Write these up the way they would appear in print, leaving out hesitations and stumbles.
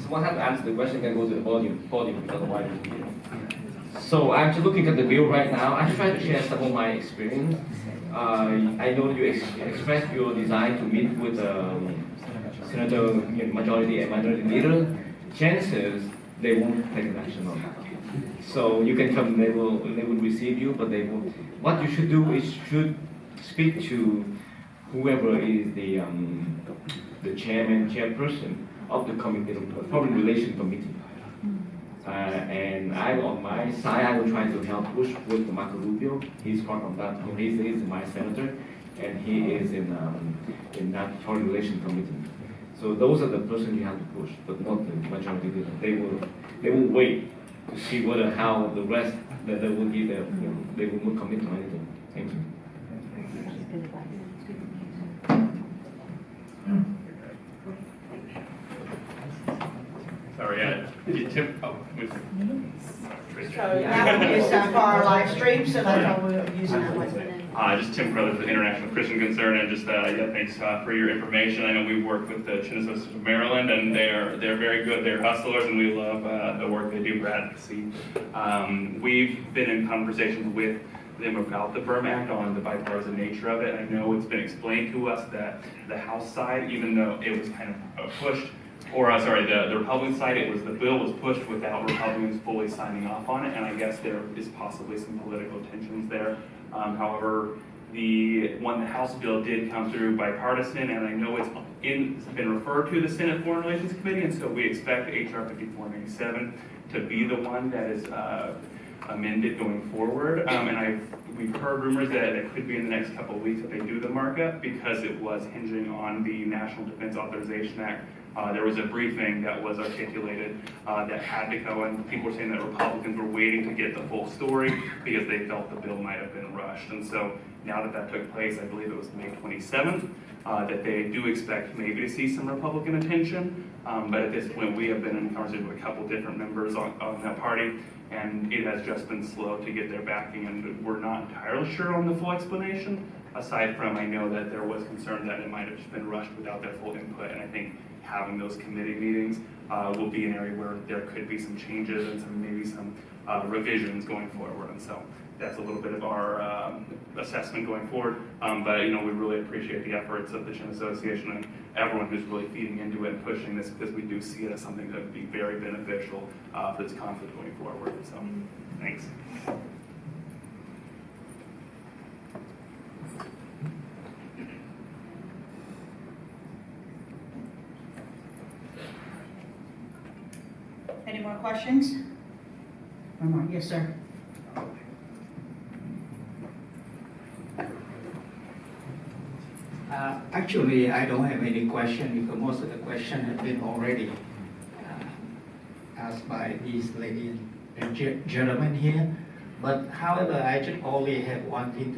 someone has to answer the question, can go to the podium because otherwise it's here. So I'm just looking at the bill right now. I try to share some of my experience. I know you expressed your desire to meet with Senator Majority and Minority Leader. Chances they won't take an action on that. So you can come, they will receive you, but they will. What you should do is should speak to whoever is the chairperson of the committee, the Foreign Relations Committee. And I, on my side, I will try to help push with Marco Rubio. He's part of that. He's my senator, and he is in that Foreign Relations Committee. So those are the persons you have to push, but not the majority leader. They will wait to see whether how the rest that they will give they will not commit to anything. Thank you. Sorry, Tim. Oh, So that one is for our live stream, so that's how we're using that one. Just Tim Crothers with International Christian Concern, and just thanks for your information. I know we work with the Chinook Sisters of Maryland, and they're very good. They're hustlers, and we love the work they do for advocacy. We've been in conversations with them about the Burma Act on the bipartisan nature of it. I know it's been explained to us that the House side, even though it was kind of pushed, or the Republican side, the bill was pushed without Republicans fully signing off on it, and I guess there is possibly some political tensions there. However, the House bill did come through bipartisan, and I know it's been referred to the Senate Foreign Relations Committee, and so we expect HR 5497 to be the one that is amended going forward. And we've heard rumors that it could be in the next couple of weeks that they do the markup, because it was hinging on the National Defense Authorization Act. There was a briefing that was articulated that had to go, and people were saying that Republicans were waiting to get the full story because they felt the bill might have been rushed. And so now that took place, I believe it was May 27th, that they do expect maybe to see some Republican attention. But at this point, we have been in conversation with a couple different members on that party, and it has just been slow to get their backing, and we're not entirely sure on the full explanation. Aside from, I know that there was concern that it might have just been rushed without their full input, and I think having those committee meetings will be an area where there could be some changes and maybe some revisions going forward. And so that's a little bit of our assessment going forward. But we really appreciate the efforts of the Chin Association and everyone who's really feeding into it and pushing this, because we do see it as something that would be very beneficial for this conflict going forward. So thanks. Any more questions? One more. Yes, sir. Actually, I don't have any question, because most of the questions have been already asked by these ladies and gentlemen here. But however, I just only have one thing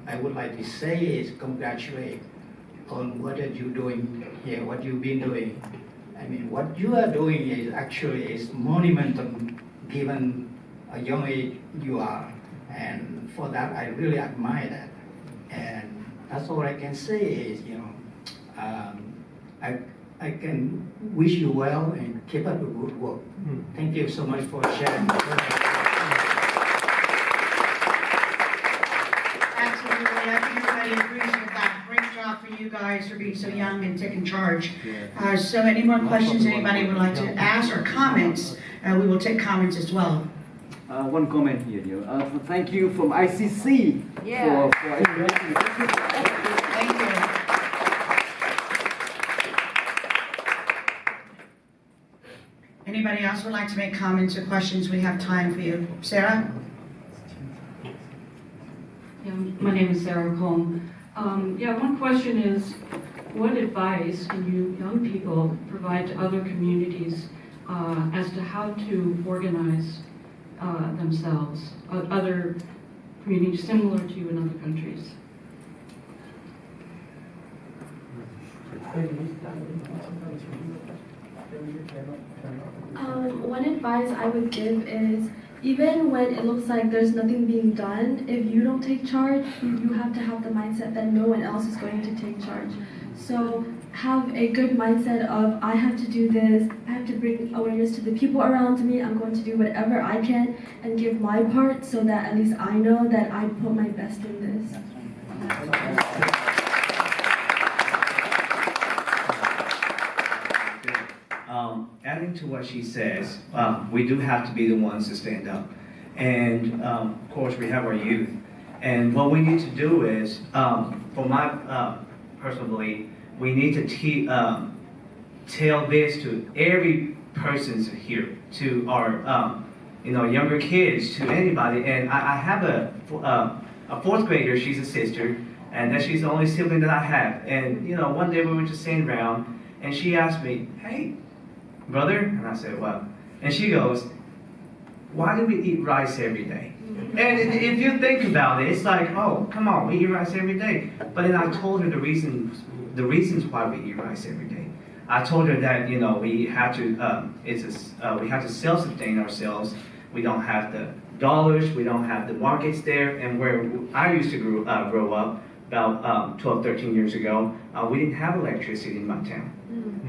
I would like to say is congratulate on what are you doing here, what you've been doing. I mean, what you are doing is monumental, given a young age you are, and for that I really admire that. And that's all I can say is, I can wish you well and keep up the good work. Thank you so much for sharing. Absolutely, I think everybody agrees with that. Great job for you guys for being so young and taking charge. So any more questions anybody would like to ask, or comments? We will take comments as well. One comment here, dear. Thank you from ICC for inviting me. Thank you. Anybody else would like to make comments or questions? We have time for you. Sarah? Yeah, my name is Sarah Combe. One question is, what advice can you young people provide to other communities as to how to organize themselves, other communities similar to you in other countries? One advice I would give is, even when it looks like there's nothing being done, if you don't take charge, you have to have the mindset that no one else is going to take charge. So have a good mindset of I have to do this, I have to bring awareness to the people around me, I'm going to do whatever I can and give my part so that at least I know that I put my best in this. Adding to what she says, we do have to be the ones to stand up. And of course, we have our youth. And what we need to do is, for my personal belief, we need to tell this to every person here, to our younger kids, to anybody. And I have a fourth grader. She's a sister, and that she's the only sibling that I have. And one day we were just sitting around, and she asked me, "Hey, brother," and I said, "What?" And she goes, "Why do we eat rice every day?" And if you think about it, it's like, oh, come on, we eat rice every day. But then I told her the reasons why we eat rice every day. I told her that we have to self-sustain ourselves. We don't have the dollars, we don't have the markets there, and where I used to grow up about 12, 13 years ago, we didn't have electricity in my town.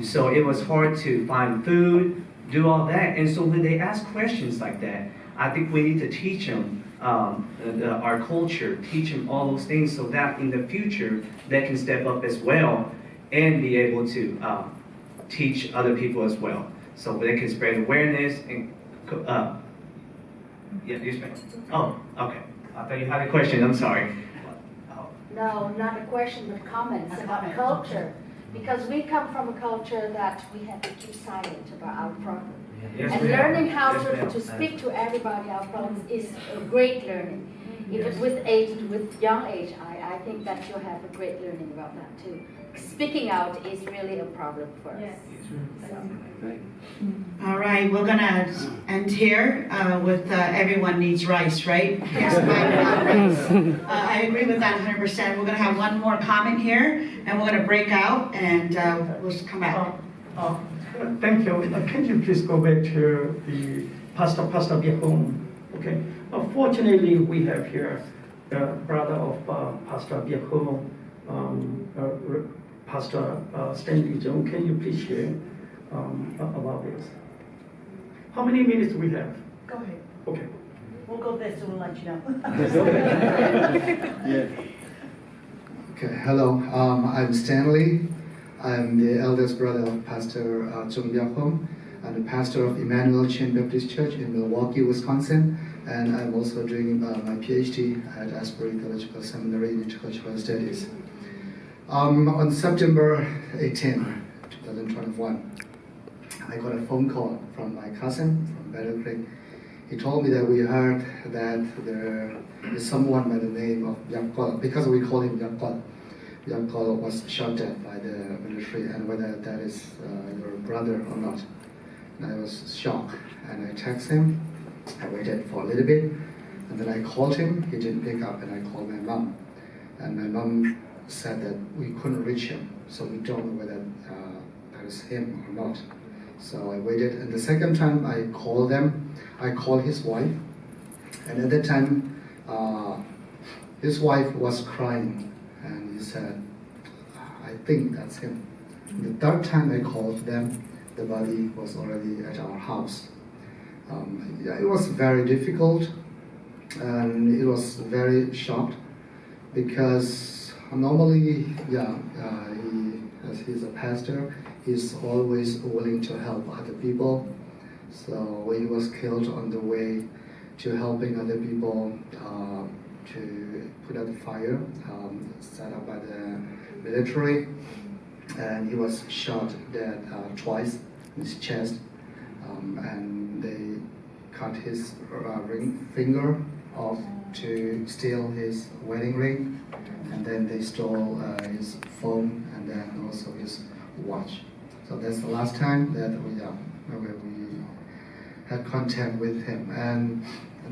So it was hard to find food, do all that. And so when they ask questions like that, I think we need to teach them our culture, teach them all those things so that in the future they can step up as well and be able to teach other people as well. So they can spread awareness and, yeah, you speak. Oh, okay. I thought you had a question, I'm sorry. No, not a question, but comments about culture. Because we come from a culture that we have to keep silent about our problems. Yes, And ma'am. learning how Yes, ma'am. to speak to everybody our problems is a great learning. Even with young age, I think that you'll have a great learning about that too. Speaking out is really a problem for us. All right, we're gonna end here with everyone needs rice, right? Yes, rice. I agree with that 100%. We're gonna have one more comment here, and we're gonna break out, and we'll just come back. Thank you. Can you please go back to the Pastor Biahong? Okay. Fortunately, we have here the brother of Pastor Biahong, Pastor Stanley Jung. Can you please share about this? How many minutes do we have? Go ahead. Okay. We'll go this, and we'll let you know. Okay, hello, I'm Stanley. I'm the eldest brother of Pastor Chung Biahong. I'm the pastor of Emmanuel Chin Baptist Church in Milwaukee, Wisconsin, and I'm also doing my PhD at Asbury Theological Seminary in Intercultural Studies. On September 18, 2021, I got a phone call from my cousin from Battle Creek. He told me that we heard that there is someone by the name of Yakol, because we call him Yakol. Yakol was shot dead by the military, and whether that is your brother or not. And I was shocked, and I texted him. I waited for a little bit, and then I called him. He didn't pick up, and I called my mom. And my mom said that we couldn't reach him, so we don't know whether that is him or not. So I waited, and the second time I called them, I called his wife, and at that time, his wife was crying. And he said, I think that's him. The third time I called them, the body was already at our house. It was very difficult, and it was very shocked, because normally, as he's a pastor, he's always willing to help other people. So when he was killed on the way to helping other people, to put out the fire set up by the military, and he was shot dead twice in his chest, and they cut his finger off to steal his wedding ring, and then they stole his phone and then also his watch. So that's the last time that we had contact with him. And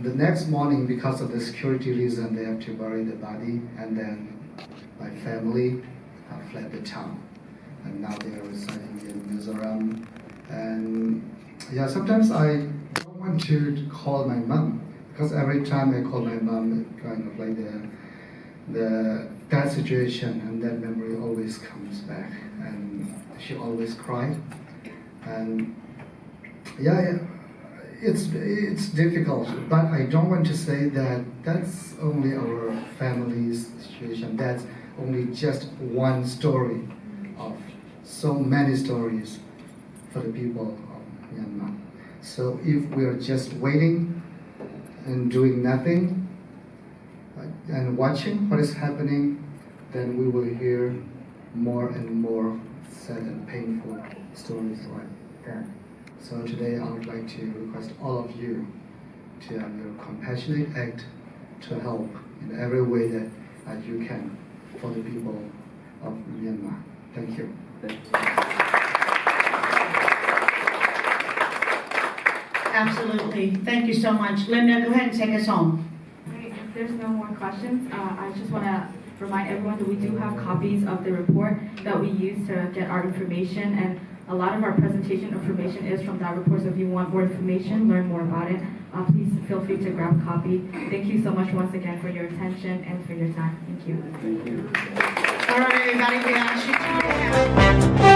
the next morning, because of the security reason, they have to bury the body, and then my family fled the town, and now they are residing in Mizoram. And sometimes I don't want to call my mom, because every time I call my mom, it's kind of like that situation and that memory always comes back, and she always cried. And yeah, it's difficult, but I don't want to say that that's only our family's situation. That's only just one story of so many stories for the people of Myanmar. So if we are just waiting and doing nothing and watching what is happening, then we will hear more and more sad and painful stories like that. So today I would like to request all of you to have your compassionate act to help in every way that you can for the people of Myanmar. Thank you. Absolutely. Thank you so much. Linda, go ahead and take us home. Great. If there's no more questions, I just want to remind everyone that we do have copies of the report that we use to get our information, and a lot of our presentation information is from that report. So if you want more information, learn more about it, please feel free to grab a copy. Thank you so much once again for your attention and for your time. Thank you. Thank you. All right, everybody, we ask you to